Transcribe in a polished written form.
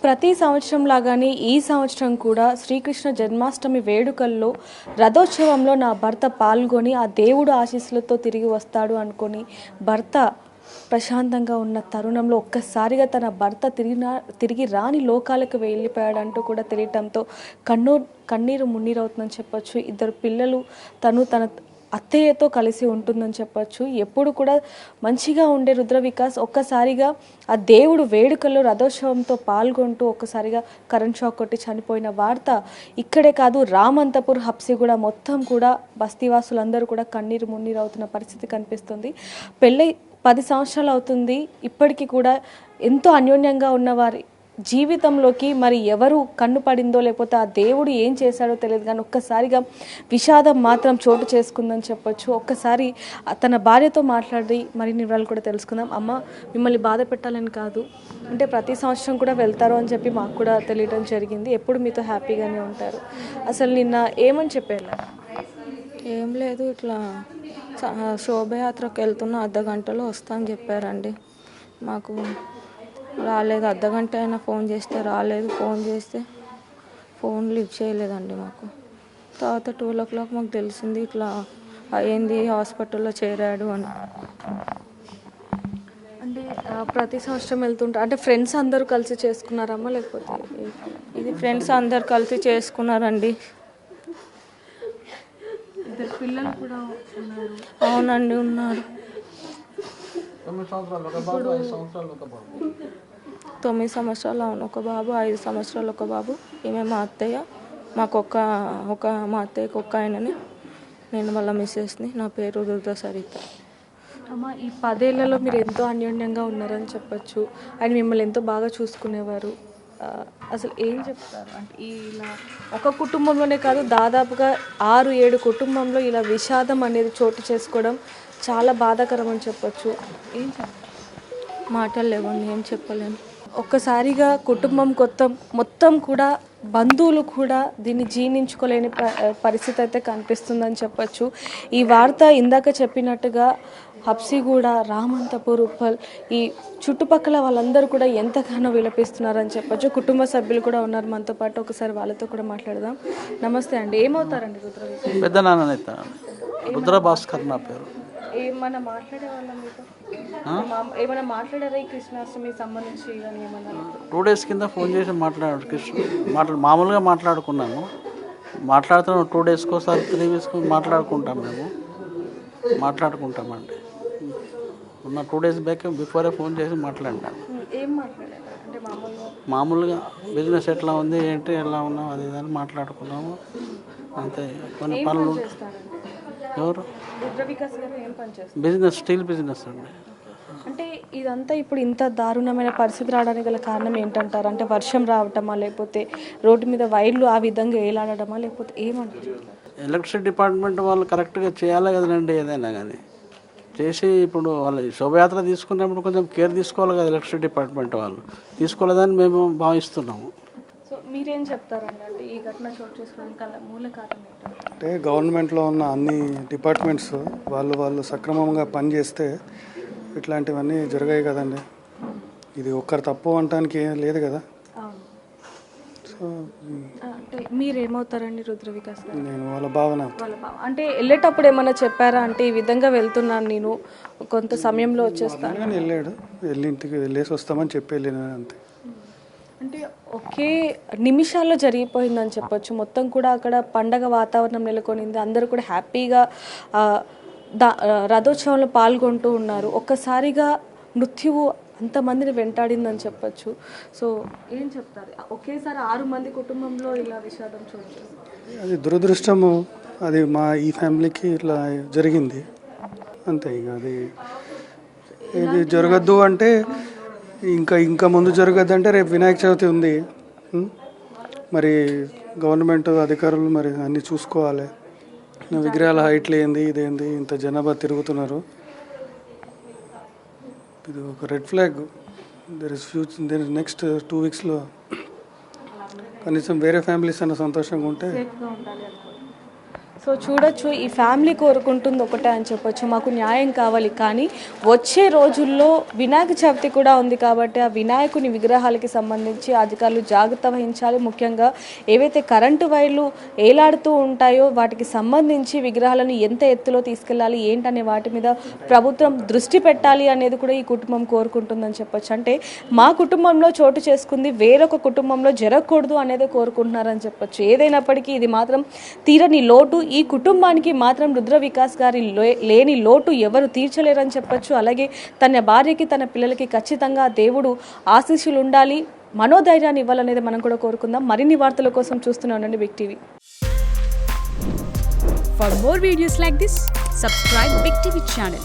ప్రతి సంవత్సరం లాగానే ఈ సంవత్సరం కూడా శ్రీకృష్ణ జన్మాష్టమి వేడుకల్లో రథోత్సవంలో నా భర్త పాల్గొని ఆ దేవుడు ఆశీస్సులతో తిరిగి వస్తాడు అనుకొని భర్త ప్రశాంతంగా ఉన్న తరుణంలో ఒక్కసారిగా తన భర్త తిరిగి రాని లోకాలకు వెళ్ళిపోయాడంటూ కూడా తెలియటంతో కన్నీరు మున్నీరవుతుందని చెప్పొచ్చు. ఇద్దరు పిల్లలు తన అత్తయ్యతో కలిసి ఉంటుందని చెప్పొచ్చు. ఎప్పుడు కూడా మంచిగా ఉండే రుద్ర వికాస్ ఒక్కసారిగా ఆ దేవుడు వేడుకల్లో రథోత్సవంతో పాల్గొంటూ ఒక్కసారిగా కరెంట్ షాక్ కొట్టి చనిపోయిన వార్త ఇక్కడే కాదు, రామంతపూర్ హబ్సిగూడ మొత్తం కూడా బస్తీవాసులందరూ కూడా కన్నీరు మున్నీరు అవుతున్న పరిస్థితి కనిపిస్తుంది. పెళ్ళై 10 సంవత్సరాలు అవుతుంది. ఇప్పటికీ కూడా ఎంతో అన్యోన్యంగా ఉన్నవారి జీవితంలోకి మరి ఎవరు కన్ను పడిందో లేకపోతే ఆ దేవుడు ఏం చేశాడో తెలియదు, కానీ ఒక్కసారిగా విషాదం మాత్రం చోటు చేసుకుందని చెప్పొచ్చు. ఒక్కసారి తన భార్యతో మాట్లాడి మరిన్ని వివరాలు కూడా తెలుసుకుందాం. అమ్మ, మిమ్మల్ని బాధ పెట్టాలని కాదు, అంటే ప్రతి సంవత్సరం కూడా వెళ్తారు అని చెప్పి మాకు కూడా తెలియడం జరిగింది. ఎప్పుడు మీతో హ్యాపీగానే ఉంటారు. అసలు నిన్న ఏమని చెప్పారు? ఏం లేదు, ఇట్లా శోభయాత్రకు వెళ్తున్న అర్ధగంటలో వస్తా అని చెప్పారండి. మాకు రాలేదు, అర్ధగంట అయినా ఫోన్ చేస్తే రాలేదు. ఫోన్ చేస్తే ఫోన్ లిఫ్ట్ చేయలేదండి. మాకు తర్వాత 12 o'clock మాకు తెలిసింది ఇట్లా అయ్యింది, హాస్పిటల్లో చేరాడు అని. అంటే ప్రతి సంవత్సరం వెళ్తుంటా అంటే ఫ్రెండ్స్ అందరూ కలిసి చేసుకున్నారమ్మా లేకపోతే? ఇది ఫ్రెండ్స్ అందరు కలిసి చేసుకున్నారండి. ఇద్దరు పిల్లలు కూడా ఉన్నారు. అవునండి, ఉన్నారు. 9 సంవత్సరాలు ఒక బాబు, 5 సంవత్సరాలు ఒక బాబు. 9 సంవత్సరాలు అవును ఒక బాబు, 5 సంవత్సరాలు ఒక బాబు. ఈమె మా అత్తయ్య. మాకు మా అత్తయ్యకి ఒక్క ఆయనని, నేను వాళ్ళ మిస్సెస్ని. నా పేరు రుద్ర సరిత. అమ్మ, ఈ 10 ఏళ్లలో మీరు ఎంతో అన్యోన్యంగా ఉన్నారని చెప్పచ్చు. ఆయన మిమ్మల్ని ఎంతో బాగా చూసుకునేవారు. అసలు ఏం చెప్తారు? అంటే ఇలా ఒక కుటుంబంలోనే కాదు, దాదాపుగా 6-7 కుటుంబంలో ఇలా విషాదం అనేది చోటు చేసుకోవడం చాలా బాధాకరం అని చెప్పచ్చు. ఏం చెప్తారు? మాటలు లేవండి, ఏం చెప్పలేము. ఒక్కసారిగా కుటుంబం మొత్తం కూడా బంధువులు కూడా దీన్ని జీర్ణించుకోలేని పరిస్థితి అయితే కనిపిస్తుందని చెప్పచ్చు. ఈ వార్త ఇందాక చెప్పినట్టుగా హబ్సిగూడ, రామంతపూర్, ఉప్పల్ ఈ చుట్టుపక్కల వాళ్ళందరూ కూడా ఎంతగానో విలపిస్తున్నారని చెప్పచ్చు. కుటుంబ సభ్యులు కూడా ఉన్నారు మనతో పాటు. ఒకసారి వాళ్ళతో కూడా మాట్లాడదాం. నమస్తే అండి, ఏమవుతారండి రుద్ర? పెద్ద నాన్ననైతే రుద్ర భాస్కర్ నా పేరు. ఏమన్నా మాట్లాడే వాళ్ళం మీతో? ఏమైనా మాట్లాడారా ఈ కృష్ణాష్టమికి సంబంధించి? కానీ ఏమన్నా 2 days కింద ఫోన్ చేసి మాట్లాడాడు కృష్ణ. మామూలుగా మాట్లాడుకున్నాము. మాట్లాడుతున్నాం 2 daysకి ఒకసారి 3 weeksకి మాట్లాడుకుంటామండి. ఉన్న 2 days బ్యాక్ బిఫోరే ఫోన్ చేసి మాట్లాడినాను. ఏం మాట్లాడారు? అంటే మామూలుగా బిజినెస్ ఎట్లా ఉంది, ఏంటి, ఎలా ఉన్నాం, అది ఇదని మాట్లాడుకున్నాము అంతే. కొన్ని పనులు. ఎవరు? బిజినెస్, స్టీల్ బిజినెస్ అండి. అంటే ఇదంతా ఇప్పుడు ఇంత దారుణమైన పరిస్థితి రావడానికి గల కారణం ఏంటంటారు? అంటే వర్షం రావటమా, లేకపోతే రోడ్డు మీద వైర్లు ఆ విధంగా ఏలాడటమా, లేకపోతే ఏమంటారు? ఎలక్ట్రిసిటీ డిపార్ట్మెంట్ వాళ్ళు కరెక్ట్గా చేయాలి కదండి. ఏదైనా కానీ చేసి ఇప్పుడు వాళ్ళు శోభయాత్ర తీసుకున్నప్పుడు కొంచెం కేర్ తీసుకోవాలి కదా ఎలక్ట్రిసిటీ డిపార్ట్మెంట్ వాళ్ళు. తీసుకోలేదని మేము భావిస్తున్నాము. సో మీరేం చెప్తారండి? అంటే ఈ ఘటన చోటు చేసుకోవడానికి మూల కారణం ఏంటంటే? అంటే గవర్నమెంట్లో ఉన్న అన్ని డిపార్ట్మెంట్స్ వాళ్ళు సక్రమంగా పనిచేస్తే ఇట్లాంటివన్నీ జరిగాయి కదండి. ఇది ఒక్కరు తప్పు అనటానికి ఏం లేదు కదా. సో అంటే మీరేమవుతారండి రుద్ర వికాస్ గారు? నేను వాళ్ళ భావన. అంటే వెళ్ళేటప్పుడు ఏమన్నా చెప్పారా? అంటే ఈ విధంగా వెళ్తున్నాను నేను, కొంత సమయంలో వచ్చేస్తాను. వెళ్ళి ఇంటికి వెళ్ళేసి వస్తామని చెప్పి వెళ్ళిన అంతే. అంటే ఒకే నిమిషాల్లో జరిగిపోయిందని చెప్పొచ్చు. మొత్తం కూడా అక్కడ పండగ వాతావరణం నెలకొనింది. అందరూ కూడా హ్యాపీగా రథోత్సవంలో పాల్గొంటూ ఉన్నారు. ఒక్కసారిగా మృత్యువు అంతమందిని వెంటాడిందని చెప్పొచ్చు. సో ఏం చెప్తారు? ఒకేసారి 6 మంది కుటుంబంలో ఇలా విషాదం చూడొచ్చు. అది దురదృష్టము. అది ఈ ఫ్యామిలీకి ఇట్లా జరిగింది అంతే. ఇక అది ఇది జరగద్దు అంటే ఇంకా ముందు జరగద్దంటే రేపు వినాయక చవితి ఉంది. మరి గవర్నమెంట్ అధికారులు మరి అన్నీ చూసుకోవాలి. విగ్రహాల హైట్లు ఏంది, ఇదేంది, ఇంత జనాభా తిరుగుతున్నారు. ఇది ఒక red flag. There is next 2 weeksలో కనీసం వేరే ఫ్యామిలీస్ అన్న సంతోషంగా ఉంటే. సో చూడొచ్చు, ఈ ఫ్యామిలీ కోరుకుంటుంది ఒకటే అని చెప్పొచ్చు, మాకు న్యాయం కావాలి. కానీ వచ్చే రోజుల్లో వినాయక చవితి కూడా ఉంది కాబట్టి ఆ వినాయకుని విగ్రహాలకి సంబంధించి అధికారులు జాగ్రత్త వహించాలి. ముఖ్యంగా ఏవైతే కరెంటు వైర్లు ఏలాడుతూ ఉంటాయో వాటికి సంబంధించి విగ్రహాలను ఎంత ఎత్తులో తీసుకెళ్ళాలి ఏంటనే వాటి మీద ప్రభుత్వం దృష్టి పెట్టాలి అనేది కూడా ఈ కుటుంబం కోరుకుంటుందని చెప్పొచ్చు. అంటే మా కుటుంబంలో చోటు చేసుకుంది వేరొక కుటుంబంలో జరగకూడదు అనేది కోరుకుంటున్నారని చెప్పొచ్చు. ఏదైనప్పటికీ ఇది మాత్రం తీరని లోటు. ఈ కుటుంబానికి మాత్రం రుద్ర వికాస్ గారి లేని లోటు ఎవరు తీర్చలేరని చెప్పొచ్చు. అలాగే తన భార్యకి తన పిల్లలకి ఖచ్చితంగా దేవుడు ఆశీస్సులు ఉండాలి, మనోధైర్యాన్ని ఇవ్వాలనేది మనం కూడా కోరుకుందాం. మరిన్ని వార్తల కోసం చూస్తూనే ఉండండి big TV. For more videos like this, subscribe Big TV channel.